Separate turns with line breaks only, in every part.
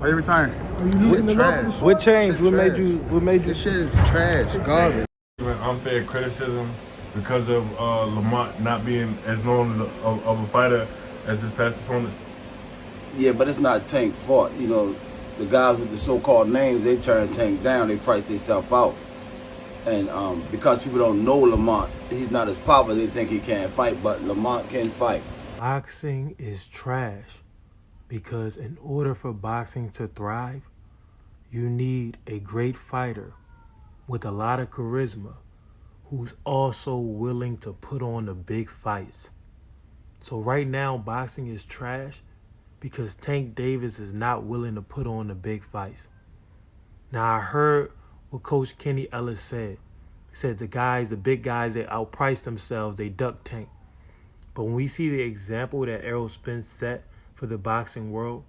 Every time.
Are you losing the love for the sport?
What changed? What made you?
This shit is trash, garbage.
Unfair criticism because of Lamont not being as known of a fighter as his past opponent.
Yeah, but it's not Tank's fault. You know, the guys with the so-called names, they turn Tank down. They price themselves out. And because people don't know Lamont, he's not as popular. They think he can't fight, but Lamont can fight.
Boxing is trash because in order for boxing to thrive, you need a great fighter with a lot of charisma who's also willing to put on the big fights. So right now, boxing is trash because Tank Davis is not willing to put on the big fights. Now, I heard what Coach Kenny Ellis said. He said the big guys, they outprice themselves, they duck Tank. But when we see the example that Errol Spence set for the boxing world,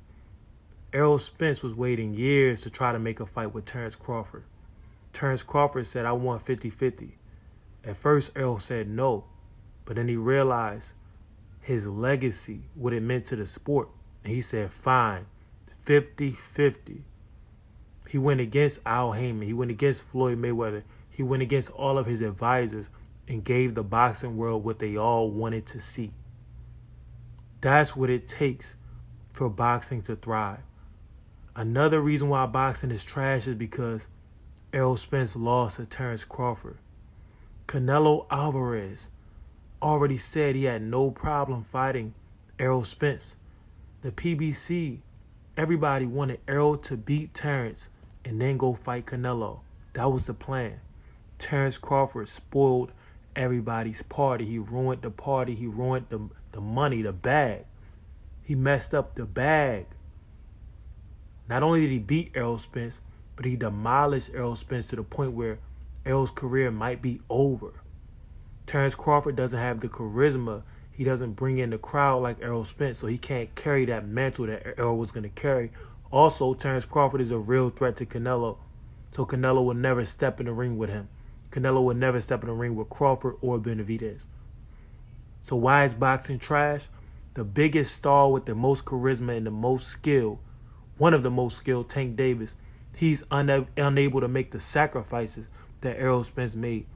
Errol Spence was waiting years to try to make a fight with Terrence Crawford. Terrence Crawford said, I want 50-50. At first, Errol said no, but then he realized his legacy, what it meant to the sport. And he said, fine, 50-50. He went against Al Heyman. He went against Floyd Mayweather. He went against all of his advisors and gave the boxing world what they all wanted to see. That's what it takes for boxing to thrive. Another reason why boxing is trash is because Errol Spence lost to Terrence Crawford. Canelo Alvarez already said he had no problem fighting Errol Spence. The PBC, everybody wanted Errol to beat Terrence and then go fight Canelo. That was the plan. Terrence Crawford spoiled everybody's party. He ruined the party. He ruined the money, the bag. He messed up the bag. Not only did he beat Errol Spence, but he demolished Errol Spence to the point where Errol's career might be over. Terrence Crawford doesn't have the charisma. He doesn't bring in the crowd like Errol Spence, so he can't carry that mantle that Errol was going to carry. Also, Terrence Crawford is a real threat to Canelo, so Canelo will never step in the ring with him. Canelo will never step in the ring with Crawford or Benavidez. So why is boxing trash? The biggest star with the most charisma and the most skill, one of the most skilled, Tank Davis, he's unable to make the sacrifices that Errol Spence made.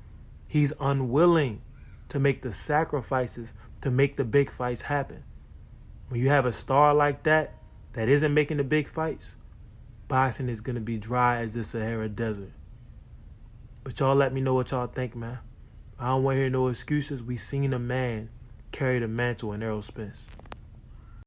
He's unwilling to make the sacrifices to make the big fights happen. When you have a star like that isn't making the big fights, boxing is going to be dry as the Sahara Desert. But y'all let me know what y'all think, man. I don't want to hear no excuses. We seen a man carry the mantle in Errol Spence.